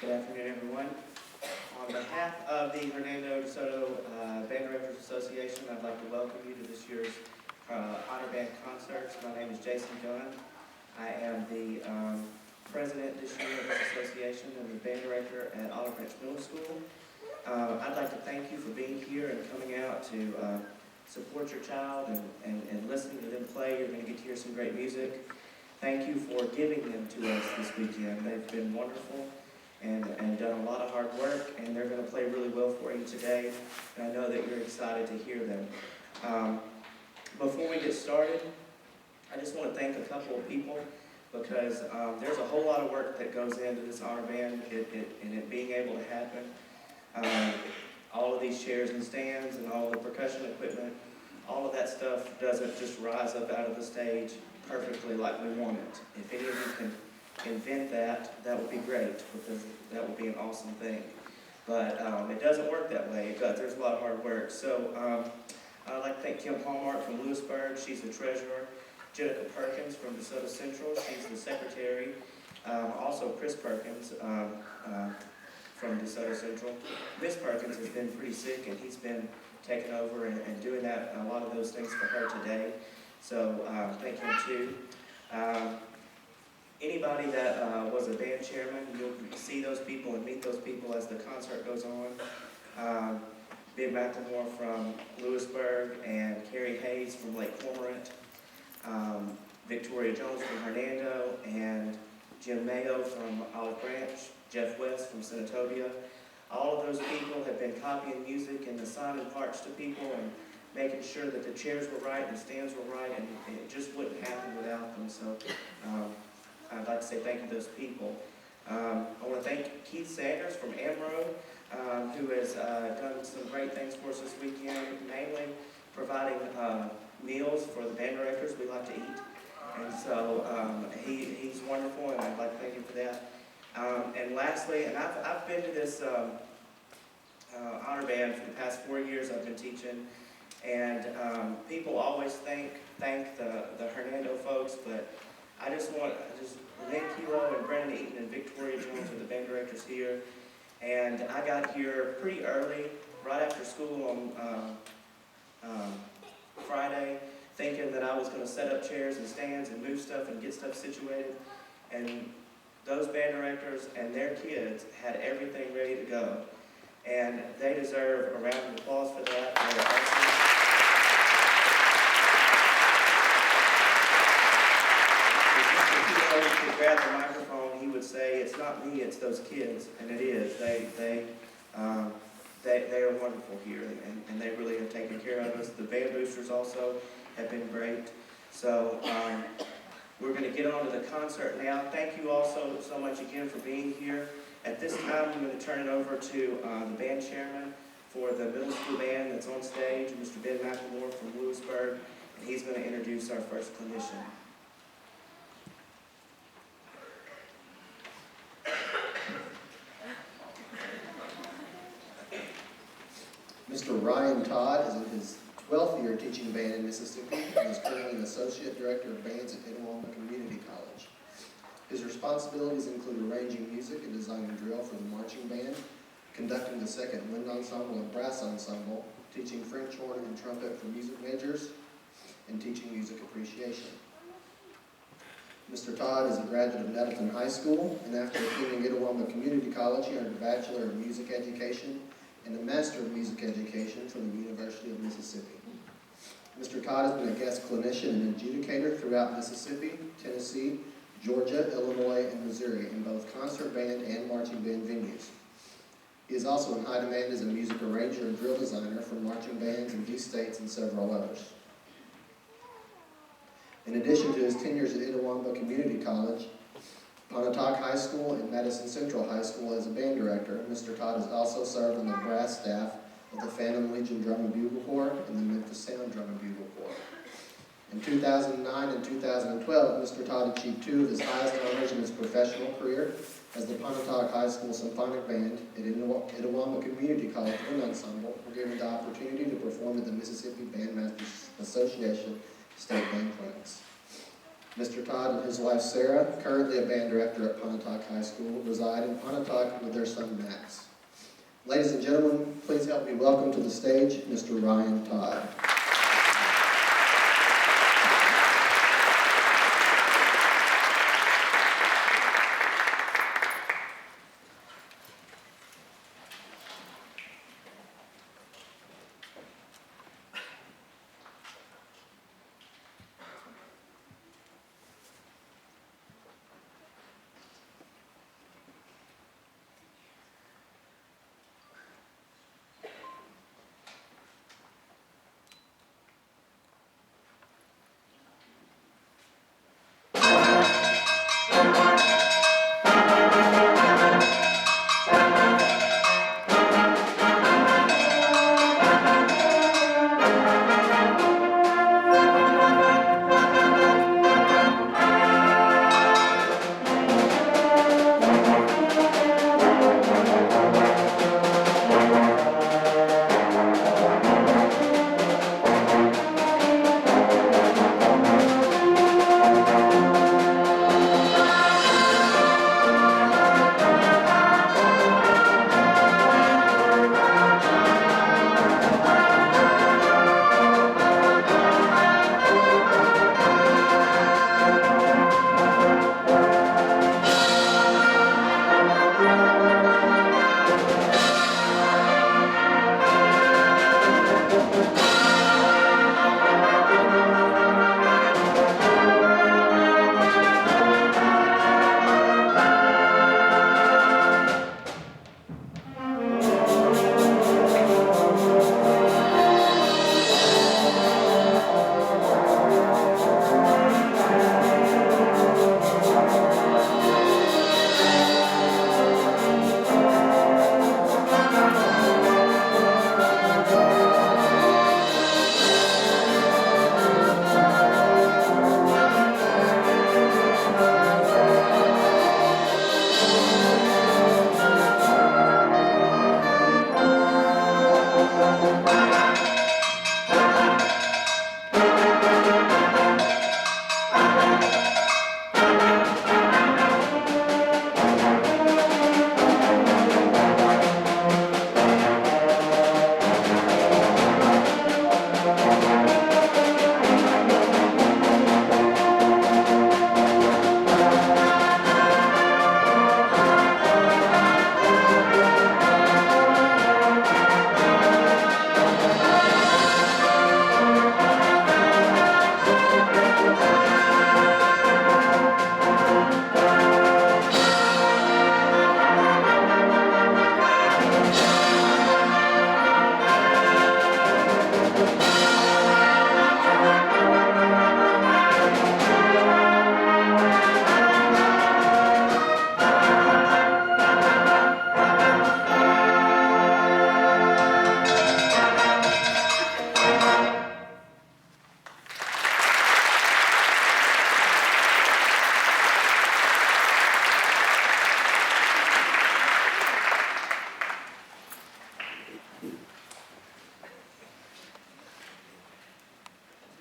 Good afternoon, everyone. On behalf of the Hernando Desoto Band Directors Association, I'd like to welcome you to this year's Honor Band Concerts. My name is Jason Gunn. I am the president this year of this association and the band director at Olive Branch Middle School. I'd like to thank you for being here and coming out to support your child and listening to them play. You're going to get to hear some great music. Thank you for giving them to us this weekend. They've been wonderful and done a lot of hard work, and they're going to play really well for you today, and I know that you're excited to hear them. Before we get started, I just want to thank a couple of people because there's a whole lot of work that goes into this honor band and it being able to happen. All of these chairs and stands and all the percussion equipment, all of that stuff doesn't just rise up out of the stage perfectly like we want it. If any of you can invent that, that would be great, because that would be an awesome thing. But it doesn't work that way. There's a lot of hard work. So I'd like to thank Kim Hallmark from Lewisburg. She's the treasurer. Jenica Perkins from Desoto Central. She's the secretary. Also Chris Perkins from Desoto Central. Miss Perkins has been pretty sick, and he's been taking over and doing a lot of those things for her today. So thank him too. Anybody that was a band chairman, you'll see those people and meet those people as the concert goes on. Big McLemore from Lewisburg and Carrie Hayes from Lake Cormorant. Victoria Jones from Hernando and Jim Mayo from Olive Branch. Jeff West from Senatobia. All of those people have been copying music and assigning parts to people and making sure that the chairs were right and the stands were right, and it just wouldn't happen without them. So I'd like to say thank you to those people. I want to thank Keith Sanders from Amro, who has done some great things for us this weekend, mainly providing meals for the band directors. We like to eat. And so he's wonderful, and I'd like to thank him for that. And lastly, and I've been to this honor band for the past 4 years. I've been teaching, and people always thank the Hernando folks, but I just Lynn Kilo and Brennan Eaton and Victoria Jones are the band directors here, and I got here pretty early, right after school on Friday, thinking that I was going to set up chairs and stands and move stuff and get stuff situated, and those band directors and their kids had everything ready to go, and they deserve a round of applause for that. They're awesome. If Mr. Kilo could grab the microphone, he would say, "It's not me, it's those kids," and it is. They are wonderful here, and they really have taken care of us. The band boosters also have been great. So we're going to get on to the concert now. Thank you all so much again for being here. At this time, I'm going to turn it over to the band chairman for the middle school band that's on stage, Mr. Ben McLemore from Lewisburg, and he's going to introduce our first clinician. Mr. Ryan Todd is in his 12th year teaching band in Mississippi and is currently an associate director of bands at Itawamba Community College. His responsibilities include arranging music and designing drill for the marching band, conducting the second wind ensemble and brass ensemble, teaching French horn and trumpet for music majors, and teaching music appreciation. Mr. Todd is a graduate of Nettleton High School, and after attending Itawamba Community College, he earned a Bachelor of Music Education and a Master of Music Education from the University of Mississippi. Mr. Todd has been a guest clinician and adjudicator throughout Mississippi, Tennessee, Georgia, Illinois, and Missouri in both concert band and marching band venues. He is also in high demand as a music arranger and drill designer for marching bands in these states and several others. In addition to his tenures at Itawamba Community College, Pontotoc High School, and Madison Central High School as a band director, Mr. Todd has also served on the brass staff of the Phantom Legion Drum and Bugle Corps and the Memphis Sound Drum and Bugle Corps. In 2009 and 2012, Mr. Todd achieved 2 of his highest honors in his professional career as the Pontotoc High School Symphonic Band at Itawamba Community College Wind Ensemble were given the opportunity to perform at the Mississippi Bandmasters Association State Band Clinics. Mr. Todd and his wife Sarah, currently a band director at Pontotoc High School, reside in Pontotoc with their son Max. Ladies and gentlemen, please help me welcome to the stage Mr. Ryan Todd.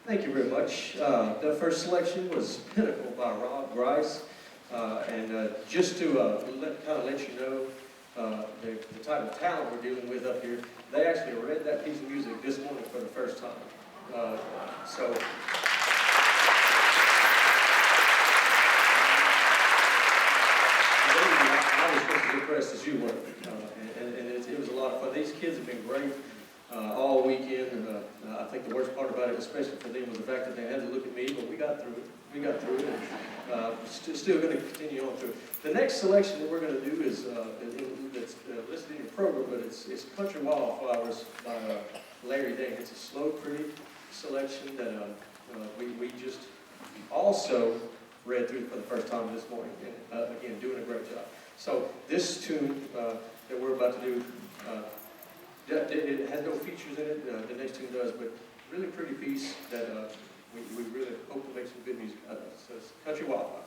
Thank you very much. The first selection was Pinnacle by Rob Grice. Just to kind of let you know the type of talent we're dealing with up here, they actually read that piece of music this morning for the first time. So I was just as impressed as you were. It was a lot of fun. These kids have been great all weekend, and I think the worst part about it, especially for them, was the fact that they had to look at me, but we got through it. We got through it, and still going to continue on through it. The next selection that we're going to do is that's listed in your program, but it's Country Wildflowers by Larry Dane. It's a slow, pretty selection that we just also read through for the first time this morning, and again, doing a great job. So this tune that we're about to do, it has no features in it. The next tune does, but really pretty piece that we really hope to make some good music out of. So it's Country Wildflower.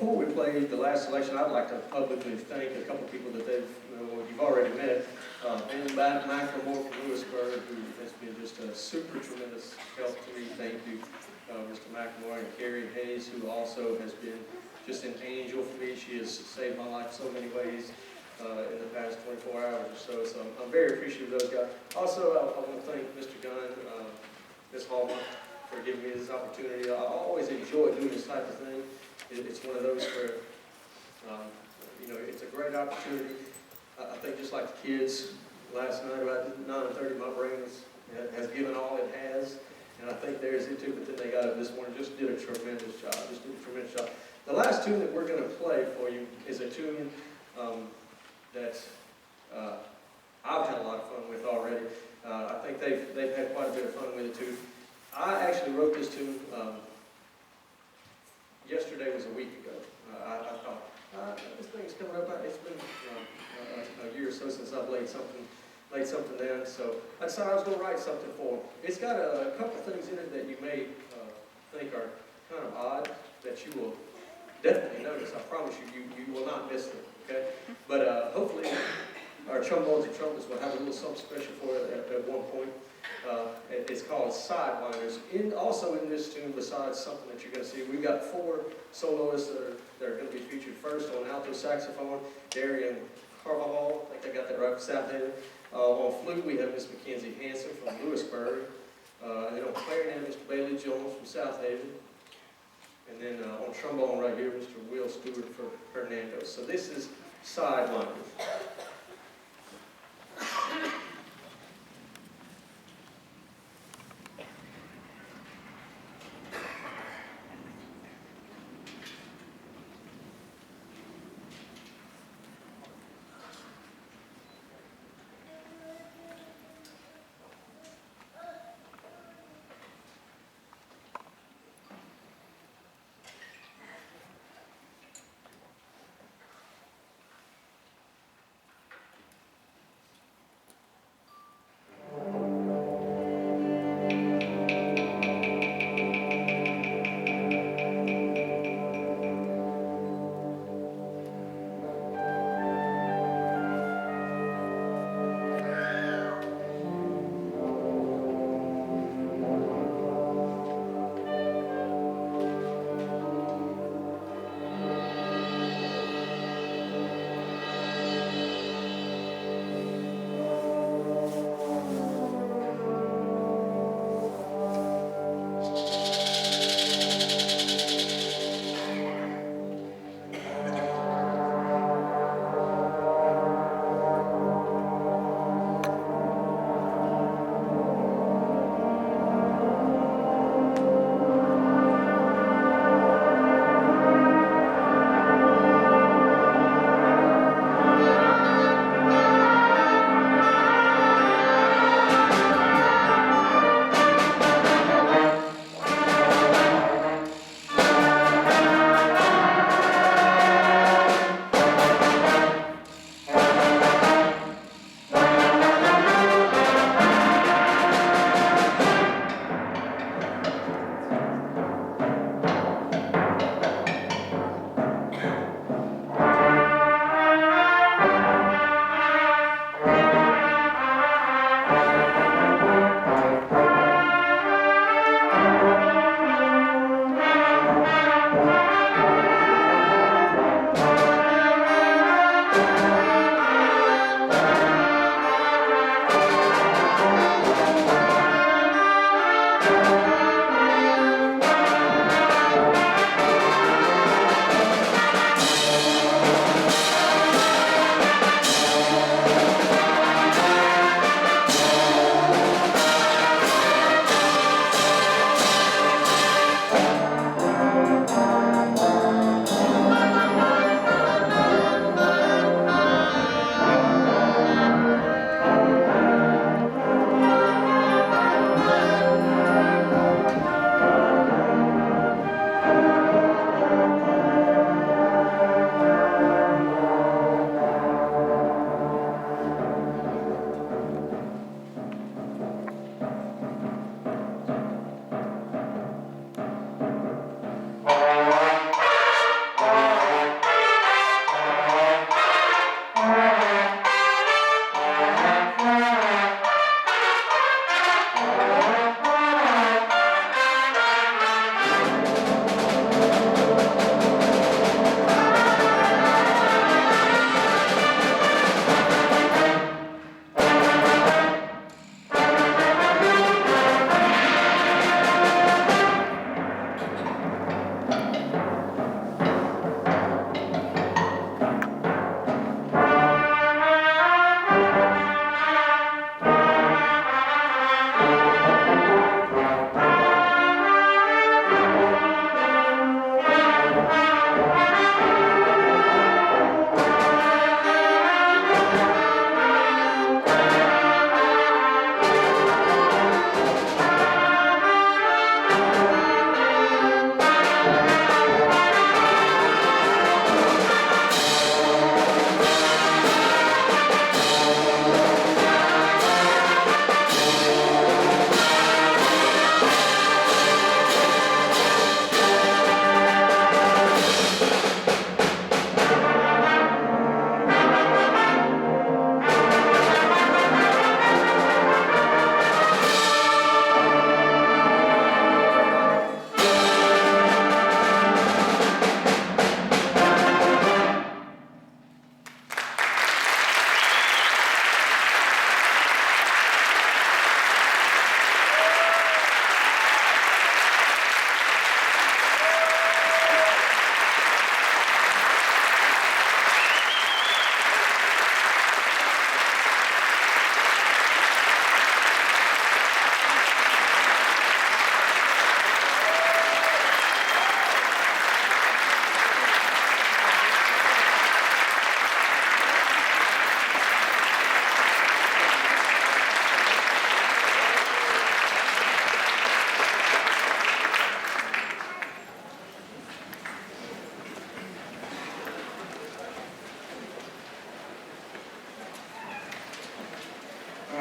before we play the last selection, I'd like to publicly thank a couple people that you've already met. Ben McLemore from Lewisburg, who has been just a super tremendous help to me. Thank you, Mr. McLemore, and Carrie Hayes, who also has been just an angel for me. She has saved my life so many ways in the past 24 hours or so. So I'm very appreciative of those guys. Also, I want to thank Mr. Gunn, Ms. Hallman, for giving me this opportunity. I always enjoy doing this type of thing. It's one of those where, it's a great opportunity. I think just like the kids last night about 9:30, my brain has given all it has, and I think there's it too, but then they got up this morning, just did a tremendous job, The last tune that we're going to play for you is a tune that I've had a lot of fun with already. I think they've had quite a bit of fun with it too. I actually wrote this tune yesterday was a week ago. I thought, this thing's coming up. It's been a year or so since I've laid something down. So I decided I was going to write something for them. It's got a couple of things in it that you may think are kind of odd that you will definitely notice. I promise you will not miss them. Okay, but hopefully our trombones and trumpets will have a little something special for it at one point. It's called Sidewinders. Also in this tune, besides something that you're going to see, we've got 4 soloists that are going to be featured. First on alto saxophone, Darian Carvajal, I think I got that right, from South Haven. On flute, we have Miss Mackenzie Hanson from Lewisburg. And then on clarinet, Mr. Bailey Jones from South Haven. And then on trombone right here, Mr. Will Stewart from Hernando. So this is Sidewinders.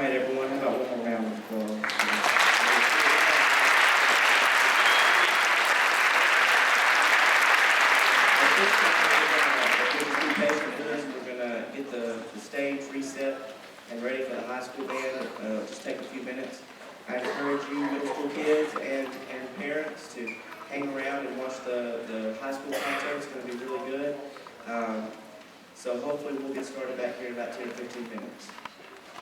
right, everyone, how about one more round of applause? At this time, if you'll be patient with us, we're gonna get the stage reset and ready for the high school band. Just take a few minutes. I encourage you, middle school kids and parents, to hang around and watch the high school concert. It's gonna be really good. So hopefully we'll get started back here in about 10 or 15 minutes.